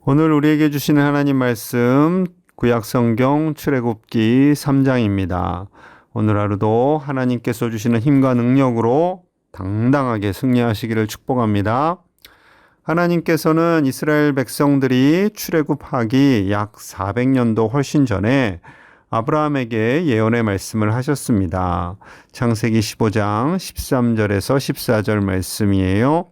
오늘 우리에게 주시는 하나님 말씀 구약 성경 출애굽기 3장입니다. 오늘 하루도 하나님께서 주시는 힘과 능력으로 당당하게 승리하시기를 축복합니다. 하나님께서는 이스라엘 백성들이 출애굽하기 약 400년도 훨씬 전에 아브라함에게 예언의 말씀을 하셨습니다. 창세기 15장 13절에서 14절 말씀이에요.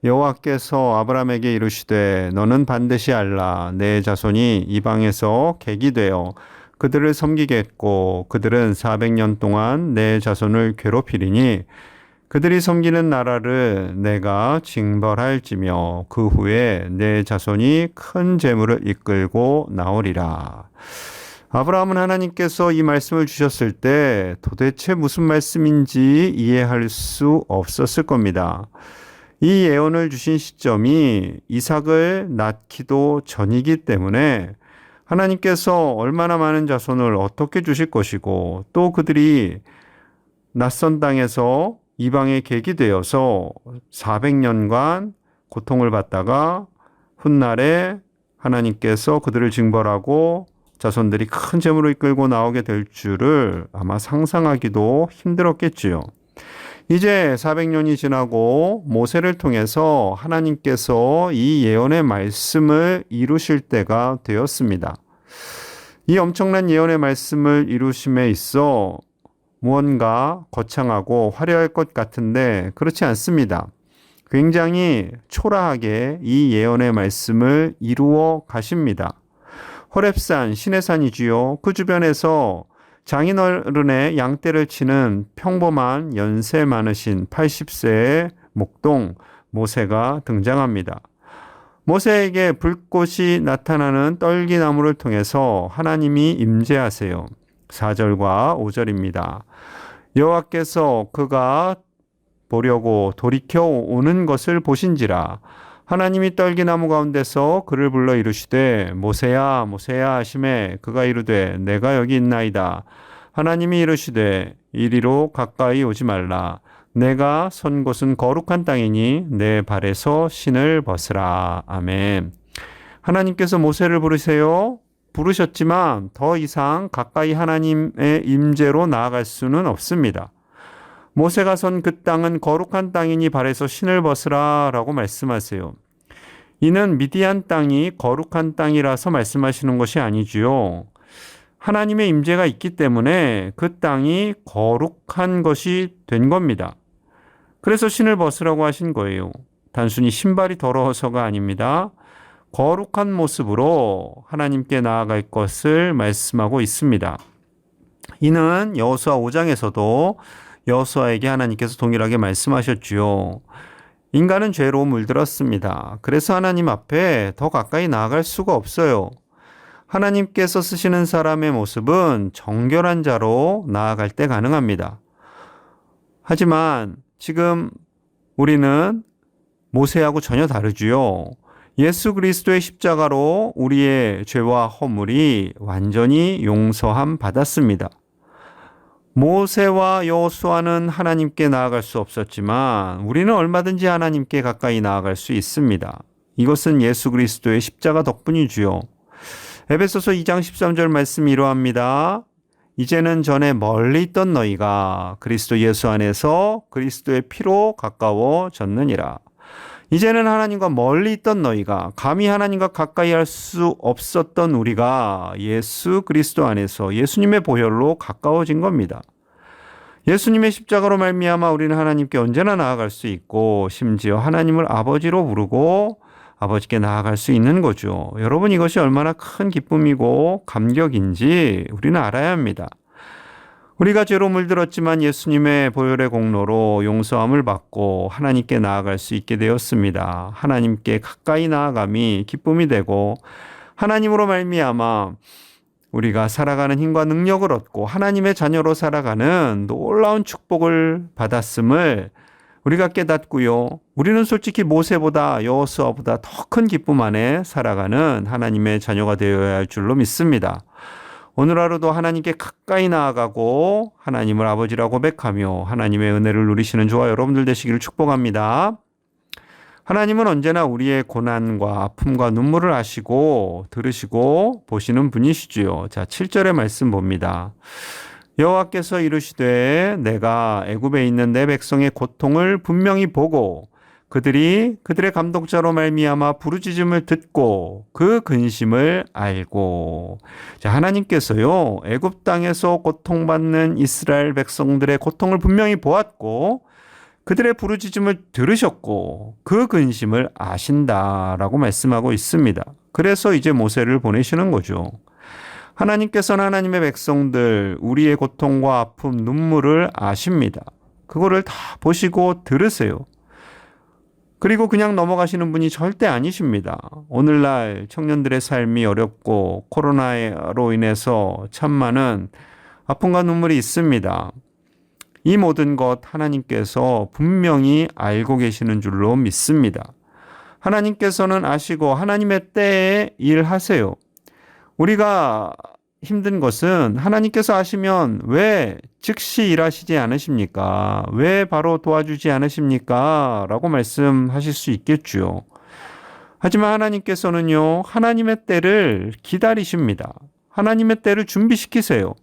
여호와께서 아브라함에게 이르시되 너는 반드시 알라 내 자손이 이방에서 객이 되어 그들을 섬기겠고 그들은 400년 동안 내 자손을 괴롭히리니 그들이 섬기는 나라를 내가 징벌할지며 그 후에 내 자손이 큰 재물을 이끌고 나오리라. 아브라함은 하나님께서 이 말씀을 주셨을 때 도대체 무슨 말씀인지 이해할 수 없었을 겁니다. 이 예언을 주신 시점이 이삭을 낳기도 전이기 때문에 하나님께서 얼마나 많은 자손을 어떻게 주실 것이고 또 그들이 낯선 땅에서 이방의 객이 되어서 400년간 고통을 받다가 훗날에 하나님께서 그들을 징벌하고 자손들이 큰 재물을 이끌고 나오게 될 줄을 아마 상상하기도 힘들었겠지요. 이제 400년이 지나고 모세를 통해서 하나님께서 이 예언의 말씀을 이루실 때가 되었습니다. 이 엄청난 예언의 말씀을 이루심에 있어 무언가 거창하고 화려할 것 같은데 그렇지 않습니다. 굉장히 초라하게 이 예언의 말씀을 이루어 가십니다. 호렙산 시내산이지요. 그 주변에서 장인어른의 양떼를 치는 평범한 연세 많으신 80세의 목동 모세가 등장합니다. 모세에게 불꽃이 나타나는 떨기나무를 통해서 하나님이 임재하세요. 4절과 5절입니다. 여호와께서 그가 보려고 돌이켜 오는 것을 보신지라 하나님이 떨기나무 가운데서 그를 불러 이르시되 모세야 모세야 하시매 그가 이르되 내가 여기 있나이다. 하나님이 이르시되 이리로 가까이 오지 말라. 내가 선 곳은 거룩한 땅이니 내 발에서 신을 벗으라. 아멘. 하나님께서 모세를 부르세요. 부르셨지만 더 이상 가까이 하나님의 임재로 나아갈 수는 없습니다. 모세가 선 그 땅은 거룩한 땅이니 발에서 신을 벗으라 라고 말씀하세요. 이는 미디안 땅이 거룩한 땅이라서 말씀하시는 것이 아니지요. 하나님의 임재가 있기 때문에 그 땅이 거룩한 것이 된 겁니다. 그래서 신을 벗으라고 하신 거예요. 단순히 신발이 더러워서가 아닙니다. 거룩한 모습으로 하나님께 나아갈 것을 말씀하고 있습니다. 이는 여호수아 5장에서도 여호수아에게 하나님께서 동일하게 말씀하셨지요. 인간은 죄로 물들었습니다. 그래서 하나님 앞에 더 가까이 나아갈 수가 없어요. 하나님께서 쓰시는 사람의 모습은 정결한 자로 나아갈 때 가능합니다. 하지만 지금 우리는 모세하고 전혀 다르지요. 예수 그리스도의 십자가로 우리의 죄와 허물이 완전히 용서함 받았습니다. 모세와 여호수아는 하나님께 나아갈 수 없었지만 우리는 얼마든지 하나님께 가까이 나아갈 수 있습니다. 이것은 예수 그리스도의 십자가 덕분이지요. 에베소서 2장 13절 말씀이 이러합니다. 이제는 전에 멀리 있던 너희가 그리스도 예수 안에서 그리스도의 피로 가까워졌느니라. 이제는 하나님과 멀리 있던 너희가 감히 하나님과 가까이 할 수 없었던 우리가 예수 그리스도 안에서 예수님의 보혈로 가까워진 겁니다. 예수님의 십자가로 말미암아 우리는 하나님께 언제나 나아갈 수 있고 심지어 하나님을 아버지로 부르고 아버지께 나아갈 수 있는 거죠. 여러분 이것이 얼마나 큰 기쁨이고 감격인지 우리는 알아야 합니다. 우리가 죄로 물들었지만 예수님의 보혈의 공로로 용서함을 받고 하나님께 나아갈 수 있게 되었습니다. 하나님께 가까이 나아감이 기쁨이 되고 하나님으로 말미암아 우리가 살아가는 힘과 능력을 얻고 하나님의 자녀로 살아가는 놀라운 축복을 받았음을 우리가 깨닫고요. 우리는 솔직히 모세보다 여호수아보다 더 큰 기쁨 안에 살아가는 하나님의 자녀가 되어야 할 줄로 믿습니다. 오늘 하루도 하나님께 가까이 나아가고 하나님을 아버지라고 고백하며 하나님의 은혜를 누리시는 저와 여러분들 되시기를 축복합니다. 하나님은 언제나 우리의 고난과 아픔과 눈물을 아시고 들으시고 보시는 분이시지요. 자, 7절의 말씀 봅니다. 여호와께서 이르시되 내가 애굽에 있는 내 백성의 고통을 분명히 보고 그들이 그들의 감독자로 말미암아 부르짖음을 듣고 그 근심을 알고. 자, 하나님께서요 애굽 땅에서 고통받는 이스라엘 백성들의 고통을 분명히 보았고 그들의 부르짖음을 들으셨고 그 근심을 아신다라고 말씀하고 있습니다. 그래서 이제 모세를 보내시는 거죠. 하나님께서는 하나님의 백성들 우리의 고통과 아픔 눈물을 아십니다. 그거를 다 보시고 들으세요. 그리고 그냥 넘어가시는 분이 절대 아니십니다. 오늘날 청년들의 삶이 어렵고 코로나로 인해서 참 많은 아픔과 눈물이 있습니다. 이 모든 것 하나님께서 분명히 알고 계시는 줄로 믿습니다. 하나님께서는 아시고 하나님의 때에 일하세요. 우리가 힘든 것은 하나님께서 아시면 왜 즉시 일하시지 않으십니까? 왜 바로 도와주지 않으십니까? 라고 말씀하실 수 있겠죠. 하지만 하나님께서는요, 하나님의 때를 기다리십니다. 하나님의 때를 준비시키세요.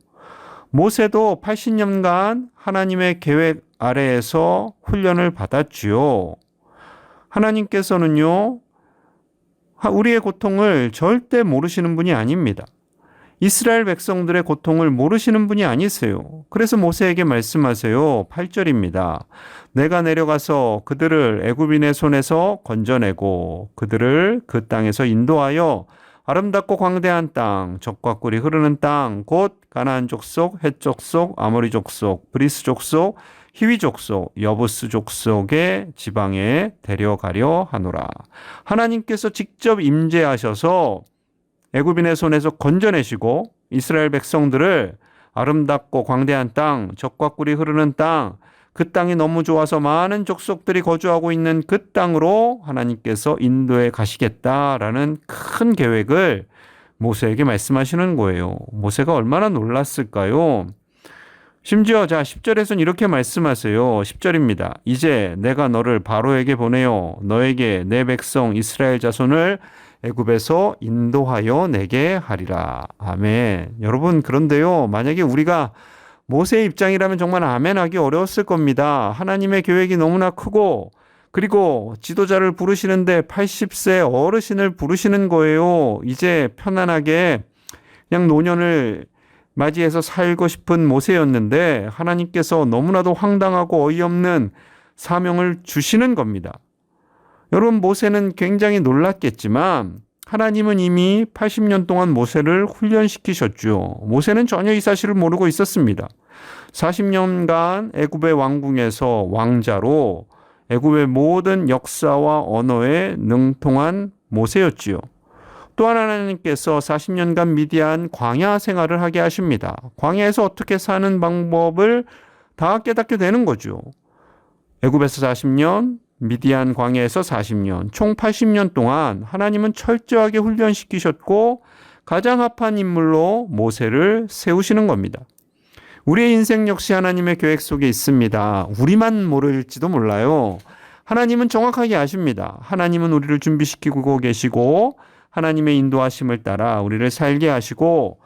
모세도 80년간 하나님의 계획 아래에서 훈련을 받았지요. 하나님께서는요, 우리의 고통을 절대 모르시는 분이 아닙니다. 이스라엘 백성들의 고통을 모르시는 분이 아니세요. 그래서 모세에게 말씀하세요. 8절입니다. 내가 내려가서 그들을 애굽인의 손에서 건져내고 그들을 그 땅에서 인도하여 아름답고 광대한 땅, 젖과 꿀이 흐르는 땅, 곧 가나안 족속, 헷 족속, 아모리 족속, 브리스 족속, 히위 족속, 여부스 족속의 지방에 데려가려 하노라. 하나님께서 직접 임재하셔서 애굽인의 손에서 건져내시고 이스라엘 백성들을 아름답고 광대한 땅, 젖과 꿀이 흐르는 땅, 그 땅이 너무 좋아서 많은 족속들이 거주하고 있는 그 땅으로 하나님께서 인도해 가시겠다라는 큰 계획을 모세에게 말씀하시는 거예요. 모세가 얼마나 놀랐을까요? 심지어 10절에서는 이렇게 말씀하세요. 10절입니다. 이제 내가 너를 바로에게 보내어 너에게 내 백성 이스라엘 자손을 애굽에서 인도하여 내게 하리라. 아멘. 여러분, 그런데요, 만약에 우리가 모세의 입장이라면 정말 아멘하기 어려웠을 겁니다. 하나님의 계획이 너무나 크고 그리고 지도자를 부르시는데 80세 어르신을 부르시는 거예요. 이제 편안하게 그냥 노년을 맞이해서 살고 싶은 모세였는데 하나님께서 너무나도 황당하고 어이없는 사명을 주시는 겁니다. 여러분, 모세는 굉장히 놀랐겠지만 하나님은 이미 80년 동안 모세를 훈련시키셨죠. 모세는 전혀 이 사실을 모르고 있었습니다. 40년간 애굽의 왕궁에서 왕자로 애굽의 모든 역사와 언어에 능통한 모세였지요. 또한 하나님께서 40년간 미디안 광야 생활을 하게 하십니다. 광야에서 어떻게 사는 방법을 다 깨닫게 되는 거죠. 애굽에서 40년, 미디안 광야에서 40년, 총 80년 동안 하나님은 철저하게 훈련시키셨고 가장 합한 인물로 모세를 세우시는 겁니다. 우리의 인생 역시 하나님의 계획 속에 있습니다. 우리만 모를지도 몰라요. 하나님은 정확하게 아십니다. 하나님은 우리를 준비시키고 계시고 하나님의 인도하심을 따라 우리를 살게 하시고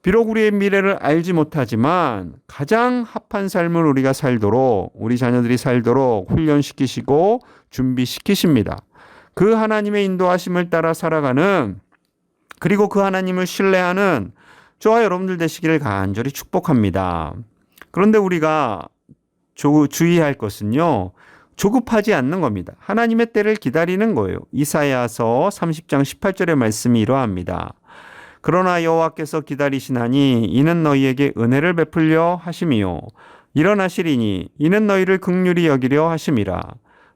비록 우리의 미래를 알지 못하지만 가장 합한 삶을 우리가 살도록 우리 자녀들이 살도록 훈련시키시고 준비시키십니다. 그 하나님의 인도하심을 따라 살아가는 그리고 그 하나님을 신뢰하는 저와 여러분들 되시기를 간절히 축복합니다. 그런데 우리가 주의할 것은요. 조급하지 않는 겁니다. 하나님의 때를 기다리는 거예요. 이사야서 30장 18절의 말씀이 이러합니다. 그러나 여호와께서 기다리시나니 이는 너희에게 은혜를 베풀려 하심이요 일어나시리니 이는 너희를 긍휼히 여기려 하심이라.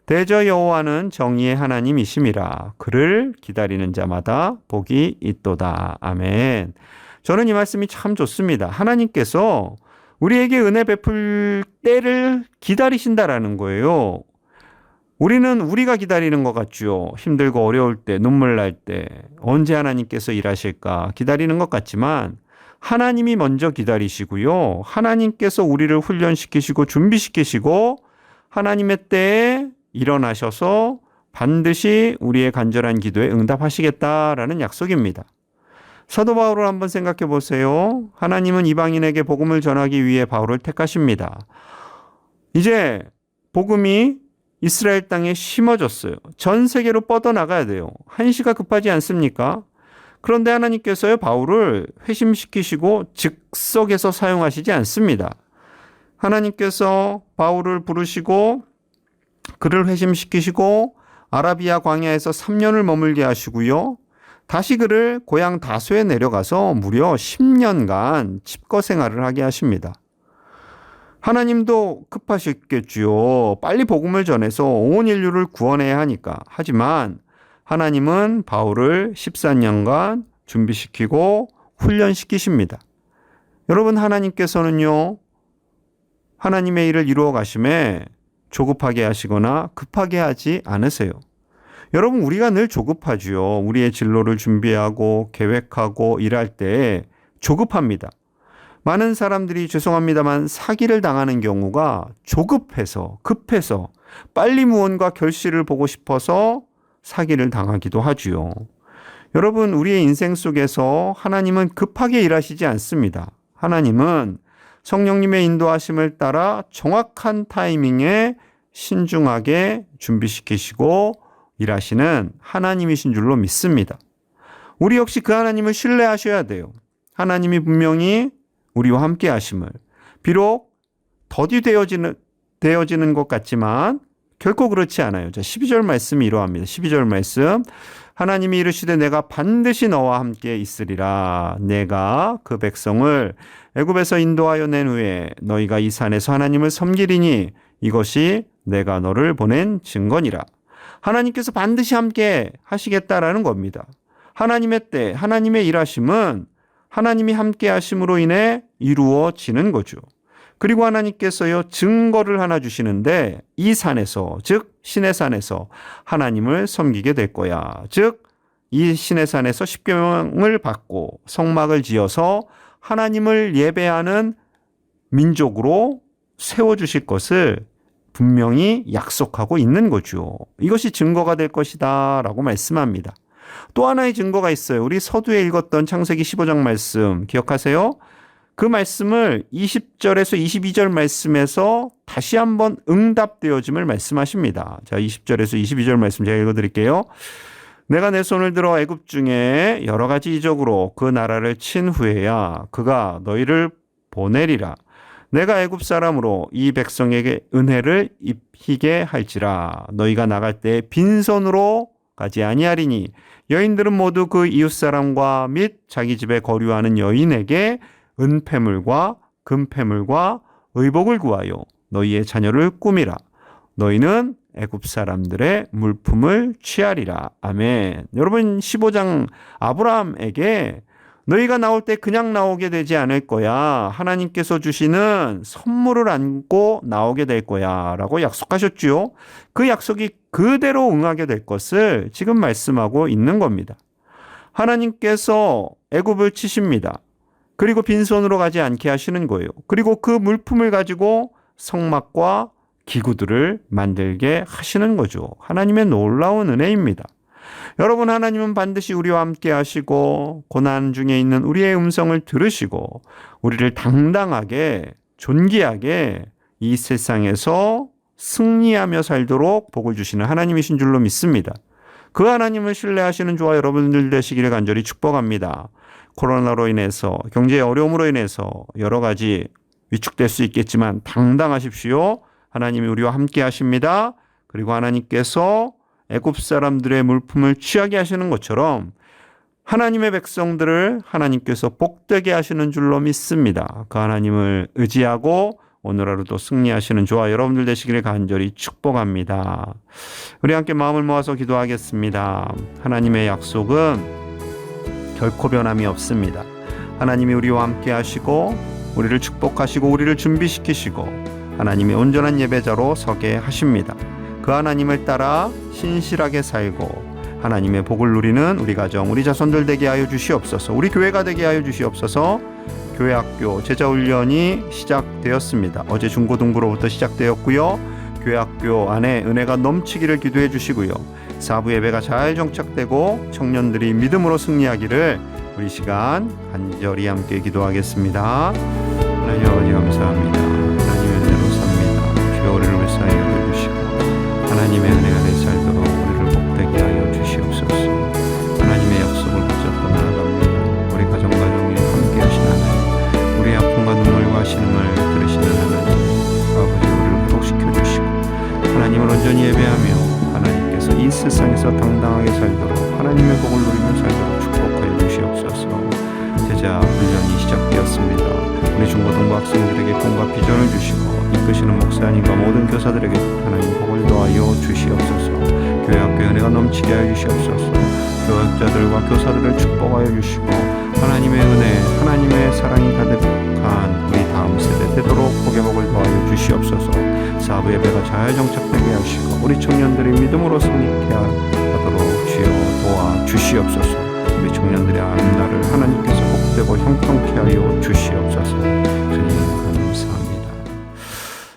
대저 여호와는 정의의 하나님이심이라. 그를 기다리는 자마다 복이 있도다. 아멘. 저는 이 말씀이 참 좋습니다. 하나님께서 우리에게 은혜 베풀 때를 기다리신다라는 거예요. 우리는 우리가 기다리는 것 같죠. 힘들고 어려울 때, 눈물 날 때 언제 하나님께서 일하실까 기다리는 것 같지만 하나님이 먼저 기다리시고요. 하나님께서 우리를 훈련시키시고 준비시키시고 하나님의 때에 일어나셔서 반드시 우리의 간절한 기도에 응답하시겠다라는 약속입니다. 사도 바울을 한번 생각해 보세요. 하나님은 이방인에게 복음을 전하기 위해 바울을 택하십니다. 이제 복음이 이스라엘 땅에 심어졌어요. 전 세계로 뻗어나가야 돼요. 한시가 급하지 않습니까? 그런데 하나님께서요, 바울을 회심시키시고 즉석에서 사용하시지 않습니다. 하나님께서 바울을 부르시고 그를 회심시키시고 아라비아 광야에서 3년을 머물게 하시고요. 다시 그를 고향 다소에 내려가서 무려 10년간 집거 생활을 하게 하십니다. 하나님도 급하셨겠지요. 빨리 복음을 전해서 온 인류를 구원해야 하니까. 하지만 하나님은 바울을 14년간 준비시키고 훈련시키십니다. 여러분, 하나님께서는요, 하나님의 일을 이루어 가심에 조급하게 하시거나 급하게 하지 않으세요. 여러분, 우리가 늘 조급하지요. 우리의 진로를 준비하고 계획하고 일할 때 조급합니다. 많은 사람들이 죄송합니다만 사기를 당하는 경우가 조급해서, 급해서 빨리 무언가 결실을 보고 싶어서 사기를 당하기도 하지요. 여러분, 우리의 인생 속에서 하나님은 급하게 일하시지 않습니다. 하나님은 성령님의 인도하심을 따라 정확한 타이밍에 신중하게 준비시키시고 일하시는 하나님이신 줄로 믿습니다. 우리 역시 그 하나님을 신뢰하셔야 돼요. 하나님이 분명히 우리와 함께 하심을, 비록 더디되어지는 것 같지만 결코 그렇지 않아요. 자, 12절 말씀이 이러합니다. 12절 말씀, 하나님이 이르시되 내가 반드시 너와 함께 있으리라. 내가 그 백성을 애굽에서 인도하여 낸 후에 너희가 이 산에서 하나님을 섬기리니 이것이 내가 너를 보낸 증거니라. 하나님께서 반드시 함께 하시겠다라는 겁니다. 하나님의 때, 하나님의 일하심은 하나님이 함께 하심으로 인해 이루어지는 거죠. 그리고 하나님께서요, 증거를 하나 주시는데 이 산에서, 즉 신의 산에서 하나님을 섬기게 될 거야. 즉 이 신의 산에서 십계명을 받고 성막을 지어서 하나님을 예배하는 민족으로 세워주실 것을 분명히 약속하고 있는 거죠. 이것이 증거가 될 것이다 라고 말씀합니다. 또 하나의 증거가 있어요. 우리 서두에 읽었던 창세기 15장 말씀 기억하세요? 그 말씀을 20절에서 22절 말씀에서 다시 한번 응답되어짐을 말씀하십니다. 자, 20절에서 22절 말씀 제가 읽어드릴게요. 내가 내 손을 들어 애굽 중에 여러 가지 이적으로 그 나라를 친 후에야 그가 너희를 보내리라. 내가 애굽 사람으로 이 백성에게 은혜를 입히게 할지라. 너희가 나갈 때 빈손으로 가지 아니하리니 여인들은 모두 그 이웃 사람과 및 자기 집에 거류하는 여인에게 은폐물과 금폐물과 의복을 구하여 너희의 자녀를 꾸미라. 너희는 애굽 사람들의 물품을 취하리라. 아멘. 여러분, 15장 아브라함에게 너희가 나올 때 그냥 나오게 되지 않을 거야. 하나님께서 주시는 선물을 안고 나오게 될 거야 라고 약속하셨죠. 그 약속이 그대로 응하게 될 것을 지금 말씀하고 있는 겁니다. 하나님께서 애굽을 치십니다. 그리고 빈손으로 가지 않게 하시는 거예요. 그리고 그 물품을 가지고 성막과 기구들을 만들게 하시는 거죠. 하나님의 놀라운 은혜입니다. 여러분, 하나님은 반드시 우리와 함께 하시고 고난 중에 있는 우리의 음성을 들으시고 우리를 당당하게 존귀하게 이 세상에서 승리하며 살도록 복을 주시는 하나님이신 줄로 믿습니다. 그 하나님을 신뢰하시는 저와 여러분들 되시기를 간절히 축복합니다. 코로나로 인해서 경제의 어려움으로 인해서 여러 가지 위축될 수 있겠지만 당당하십시오. 하나님이 우리와 함께 하십니다. 그리고 하나님께서 애굽 사람들의 물품을 취하게 하시는 것처럼 하나님의 백성들을 하나님께서 복되게 하시는 줄로 믿습니다. 그 하나님을 의지하고 오늘 하루도 승리하시는 저와 여러분들 되시기를 간절히 축복합니다. 우리 함께 마음을 모아서 기도하겠습니다. 하나님의 약속은 결코 변함이 없습니다. 하나님이 우리와 함께 하시고 우리를 축복하시고 우리를 준비시키시고 하나님의 온전한 예배자로 서게 하십니다. 그 하나님을 따라 신실하게 살고 하나님의 복을 누리는 우리 가정, 우리 자손들 되게 하여 주시옵소서. 우리 교회가 되게 하여 주시옵소서. 교회학교 제자훈련이 시작되었습니다. 어제 중고등부로부터 시작되었고요. 교회학교 안에 은혜가 넘치기를 기도해 주시고요. 사부 예배가 잘 정착되고 청년들이 믿음으로 승리하기를 우리 시간 간절히 함께 기도하겠습니다. 하나님 아버지 감사합니다. 하나님의 은혜로 삽니다. 주여 우리를 불쌍히 여겨주시고 하나님의 은혜가 내 살도록 우리를 복되게 하여 주시옵소서. 하나님의 약속을 붙잡고 나아갑니다. 우리 가정에 함께 하시는 하나님, 우리의 아픔과 눈물과 신음을 들으시는 하나님, 아버지 우리를 회복시켜 주시고 하나님을 온전히 예배하며 하나님께서 이 세상에서 당당하게 살도록 하나님의 복을 누리며 살도록 축복하여 주시옵소서. 제자 훈련이 시작되었습니다. 우리 중고등부 학생들에게 꿈과 비전을 주시고 이끄시는 목사님과 모든 교사들에게 하나님 복을 더하여 주시옵소서. 교회 학교에 은혜가 넘치게 하여 주시옵소서. 교역자들과 교사들을 축복하여 주시고 하나님의 은혜, 하나님의 사랑이 가득한 우리 다음 세대 되도록 복의 복을 더하여 주시옵소서. 사부 예배가 잘 정착되게 하시고 우리 청년들이 믿음으로 승리케 하도록 주여 도와 주시옵소서. 우리 청년들의 앞날을 하나님께서 복되고 형통케 하여 주시옵소서. 주님 감사합니다.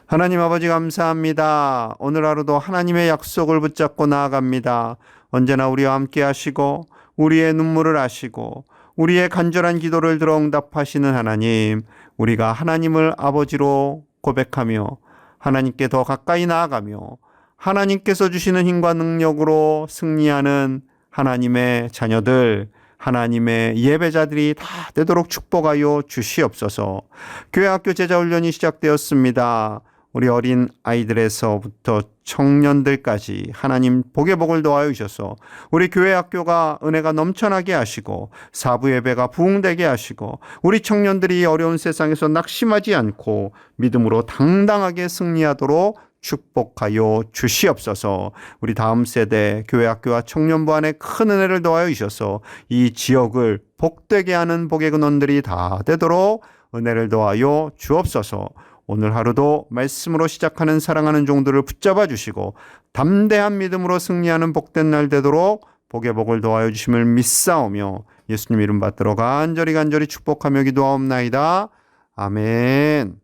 하나님 아버지 감사합니다. 오늘 하루도 하나님의 약속을 붙잡고 나아갑니다. 언제나 우리와 함께 하시고 우리의 눈물을 아시고 우리의 간절한 기도를 들어 응답하시는 하나님, 우리가 하나님을 아버지로 고백하며 하나님께 더 가까이 나아가며 하나님께서 주시는 힘과 능력으로 승리하는 하나님의 자녀들, 하나님의 예배자들이 다 되도록 축복하여 주시옵소서. 교회학교 제자훈련이 시작되었습니다. 우리 어린 아이들에서부터 청년들까지 하나님 복의 복을 더하여 주셔서 우리 교회 학교가 은혜가 넘쳐나게 하시고 사부 예배가 부흥되게 하시고 우리 청년들이 어려운 세상에서 낙심하지 않고 믿음으로 당당하게 승리하도록 축복하여 주시옵소서. 우리 다음 세대 교회 학교와 청년부 안에 큰 은혜를 더하여 주셔서 이 지역을 복되게 하는 복의 근원들이 다 되도록 은혜를 더하여 주옵소서. 오늘 하루도 말씀으로 시작하는 사랑하는 종들을 붙잡아 주시고 담대한 믿음으로 승리하는 복된 날 되도록 복의 복을 더하여 주심을 믿사오며 예수님 이름 받들어 간절히 축복하며 기도하옵나이다. 아멘.